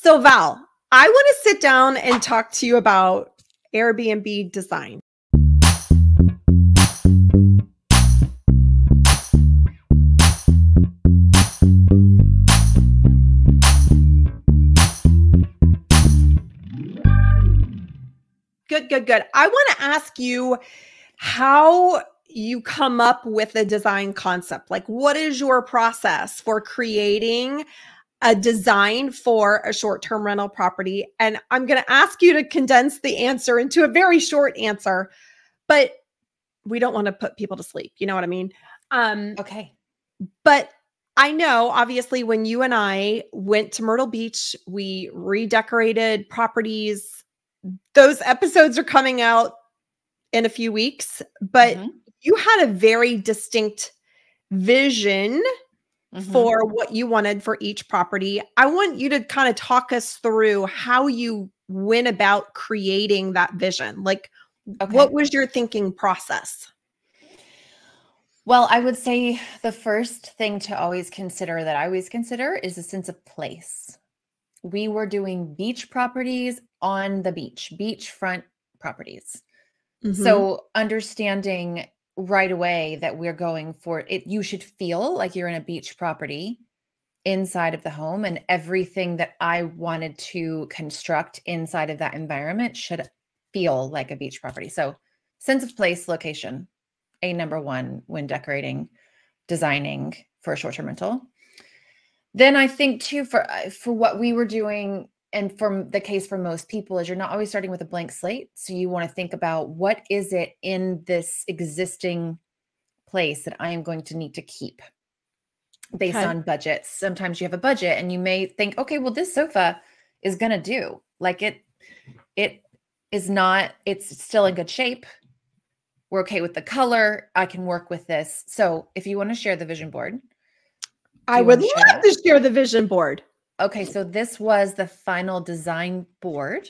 So Val, I want to sit down and talk to you about Airbnb design. Good. I want to ask you how you come up with a design concept. Like, what is your process for creating a design for a short-term rental property? And I'm going to ask you to condense the answer into a very short answer, but we don't want to put people to sleep. You know what I mean? Okay. But I know, obviously, when you and I went to Myrtle Beach, we redecorated properties. Those episodes are coming out in a few weeks, but you had a very distinct vision for what you wanted for each property. I want you to kind of talk us through how you went about creating that vision. Like, what was your thinking process? Well, I would say the first thing to always consider that I always consider is a sense of place. We were doing beach properties on the beach, beachfront properties. So understanding right away that we're going for it, you should feel like you're in a beach property inside of the home, and everything that I wanted to construct inside of that environment should feel like a beach property. So sense of place, location, number one when decorating, designing for a short-term rental. Then I think too, for what we were doing, and from the case for most people, is you're not always starting with a blank slate. So you want to think about, what is it in this existing place that I am going to need to keep based on budgets. Sometimes you have a budget and you may think, okay, well, this sofa is going to do. Like it is not, it's still in good shape. We're okay with the color. I can work with this. So if you want to share the vision board. I would love to share the vision board. Okay, so this was the final design board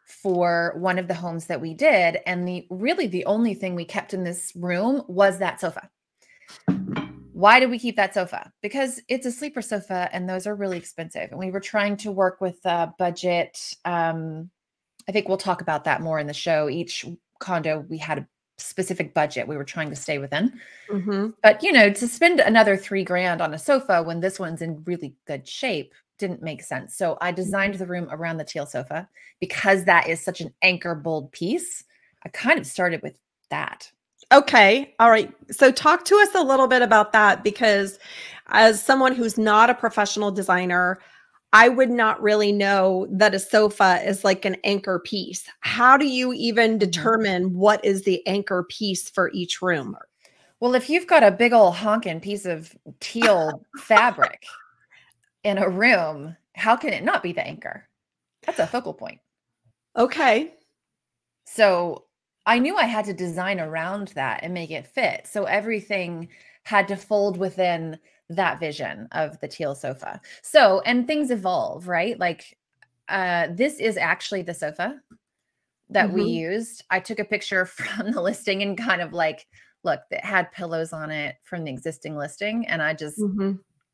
for one of the homes that we did. And really the only thing we kept in this room was that sofa. Why did we keep that sofa? Because it's a sleeper sofa and those are really expensive. And we were trying to work with a budget. I think we'll talk about that more in the show. Each condo, we had a specific budget we were trying to stay within. But, you know, to spend another $3,000 on a sofa when this one's in really good shape didn't make sense. So I designed the room around the teal sofa because that is such an anchor bold piece. I kind of started with that. Okay. All right. So talk to us a little bit about that, because as someone who's not a professional designer, I would not really know that a sofa is like an anchor piece. How do you even determine what is the anchor piece for each room? Well, if you've got a big old honking piece of teal fabric in a room, how can it not be the anchor? That's a focal point. Okay. So I knew I had to design around that and make it fit. So everything had to fold within that vision of the teal sofa. So, and things evolve, right? Like this is actually the sofa that we used. I took a picture from the listing and kind of like, look, it had pillows on it from the existing listing. And I just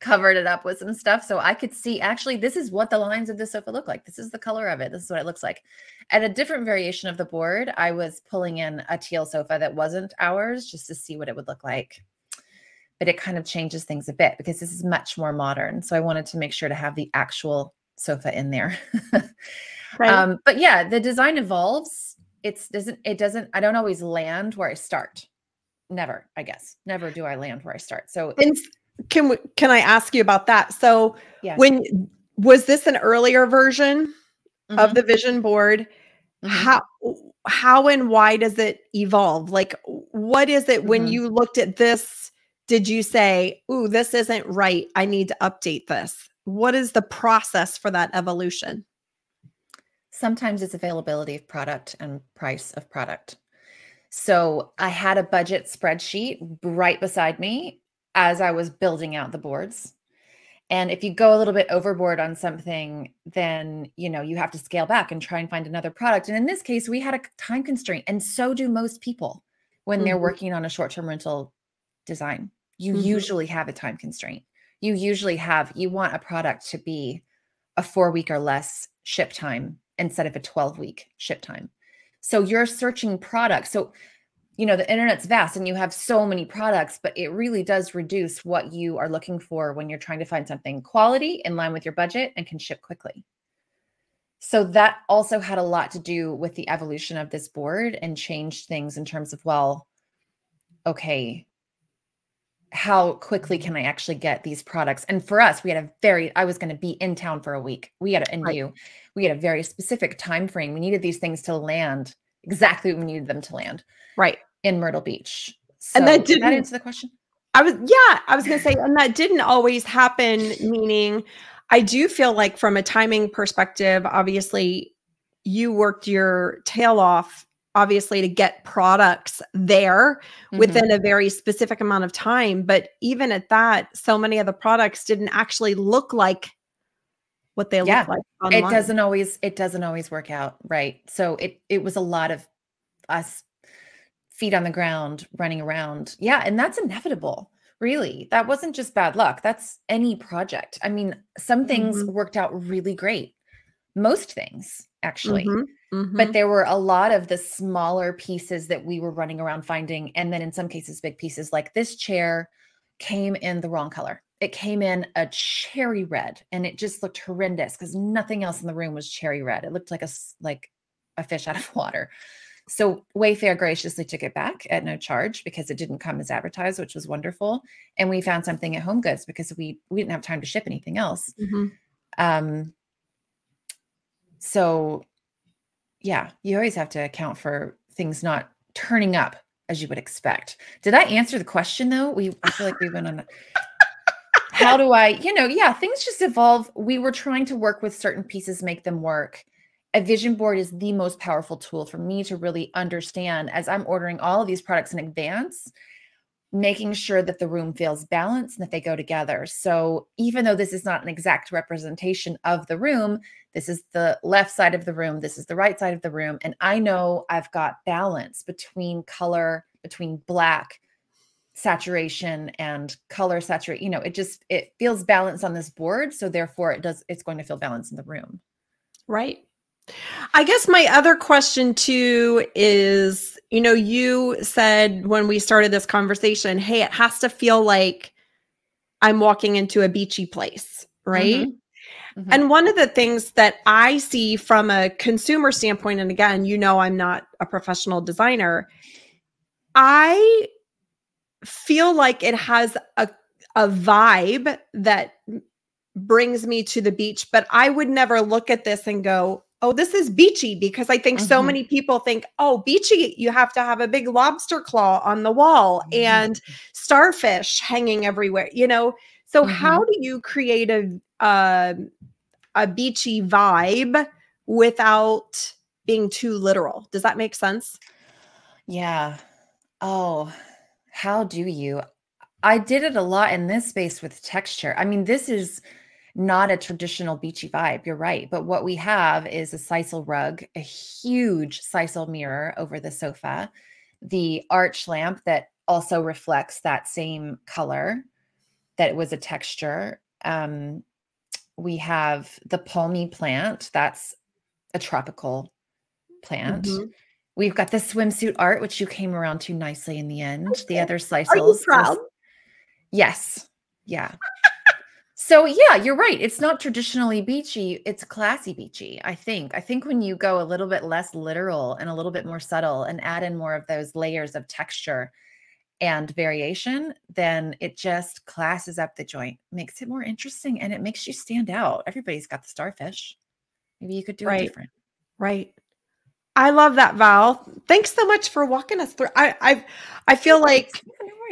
covered it up with some stuff. So I could see, actually, this is what the lines of the sofa look like. This is the color of it. This is what it looks like. At a different variation of the board, I was pulling in a teal sofa that wasn't ours just to see what it would look like. But it kind of changes things a bit because this is much more modern. So I wanted to make sure to have the actual sofa in there. Right. But yeah, the design evolves. I don't always land where I start. Never, I guess. Never do I land where I start. So can I ask you about that? So was this an earlier version of the vision board? How and why does it evolve? Like, what is it when you looked at this? Did you say, ooh, this isn't right, I need to update this? What is the process for that evolution? Sometimes it's availability of product and price of product. So I had a budget spreadsheet right beside me as I was building out the boards. And if you go a little bit overboard on something, then, you know, you have to scale back and try and find another product. And in this case, we had a time constraint, and so do most people when they're working on a short-term rental design. You usually have a time constraint. You usually you want a product to be a 4-week or less ship time instead of a 12-week ship time. So you're searching products. So, you know, the internet's vast and you have so many products, but it really does reduce what you are looking for when you're trying to find something quality in line with your budget and can ship quickly. So that also had a lot to do with the evolution of this board and changed things in terms of, well, okay, how quickly can I actually get these products? And for us, we had I was going to be in town for a week. We had a very specific time frame. We needed these things to land exactly when we needed them to land. Right. In Myrtle Beach. So And that did that answer the question? I was going to say, and that didn't always happen, meaning I do feel like from a timing perspective, obviously you worked your tail off, obviously, to get products there within a very specific amount of time. But even at that, so many of the products didn't actually look like what they look like online. It doesn't always work out. Right. So it was a lot of us feet on the ground, running around. Yeah. And that's inevitable. Really. That wasn't just bad luck. That's any project. I mean, some things worked out really great. Most things, actually. But there were a lot of the smaller pieces that we were running around finding. And then in some cases, big pieces like this chair came in the wrong color. It came in a cherry red and it just looked horrendous because nothing else in the room was cherry red. It looked like a fish out of water. So Wayfair graciously took it back at no charge because it didn't come as advertised, which was wonderful. And we found something at Home Goods because we didn't have time to ship anything else. So yeah, you always have to account for things not turning up as you would expect. Did I answer the question though? I feel like we went on how do I, things just evolve. We were trying to work with certain pieces, make them work. A vision board is the most powerful tool for me to really understand as I'm ordering all of these products in advance, making sure that the room feels balanced and that they go together. So even though this is not an exact representation of the room, this is the left side of the room, this is the right side of the room. And I know I've got balance between color, between black, saturation and color saturation. It feels balanced on this board. So therefore it's going to feel balanced in the room. Right. I guess my other question too is, you said when we started this conversation, hey, it has to feel like I'm walking into a beachy place, right? And one of the things that I see from a consumer standpoint, and again, I'm not a professional designer, I feel like it has a vibe that brings me to the beach, but I would never look at this and go, oh, this is beachy, because I think so many people think, oh, beachy, you have to have a big lobster claw on the wall and starfish hanging everywhere, So how do you create a beachy vibe without being too literal? Does that make sense? Yeah. Oh, how do you? I did it a lot in this space with texture. I mean, this is not a traditional beachy vibe. You're right. But what we have is a sisal rug, a huge sisal mirror over the sofa, the arch lamp that also reflects that same color, that it was a texture. We have the palmy plant. That's a tropical plant. We've got the swimsuit art, which you came around to nicely in the end. Okay. The other sisals. Are you proud? Yes. Yeah. So yeah, you're right. It's not traditionally beachy. It's classy beachy, I think. I think when you go a little bit less literal and a little bit more subtle and add in more of those layers of texture and variation, then it just classes up the joint, makes it more interesting, and it makes you stand out. Everybody's got the starfish. Maybe you could do it different. Right. I love that, Val. Thanks so much for walking us through. I feel like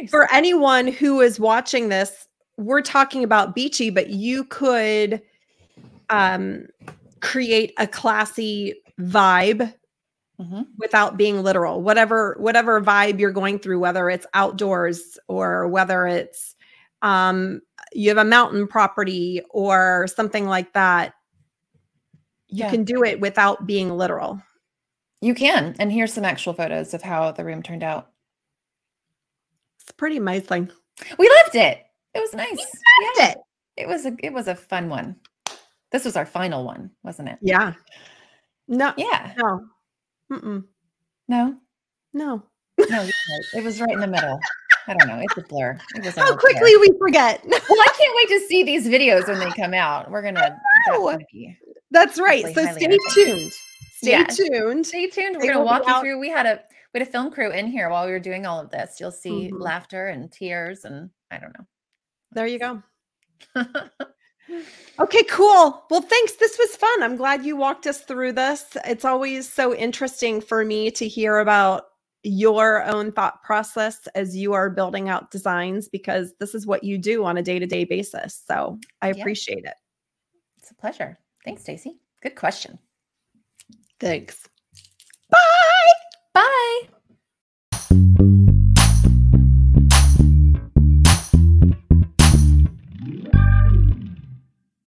for anyone who is watching this, we're talking about beachy, but you could create a classy vibe without being literal. Whatever vibe you're going through, whether it's outdoors or whether it's you have a mountain property or something like that, you can do it without being literal. You can. And here's some actual photos of how the room turned out. It's pretty amazing. We loved it. It was nice. It was a fun one. This was our final one, wasn't it? Yeah. No. Yeah. No. Mm-mm. No. No. No, you're right. It was right in the middle. I don't know. It's a blur. It was all How a quickly blur. we forget. Well, I can't wait to see these videos when they come out. That's No. going to be That's right. hopefully So highly stay entertaining. tuned. Stay Yes. tuned. Stay tuned. We're They going to will be walk you out. through. We had a film crew in here while we were doing all of this. You'll see Mhm. laughter and tears and I don't know. There you go. Okay, cool. Well, thanks. This was fun. I'm glad you walked us through this. It's always so interesting for me to hear about your own thought process as you are building out designs, because this is what you do on a day-to-day basis. So I Yeah. appreciate it. It's a pleasure. Thanks, Stacey. Good question. Thanks. Bye. Bye.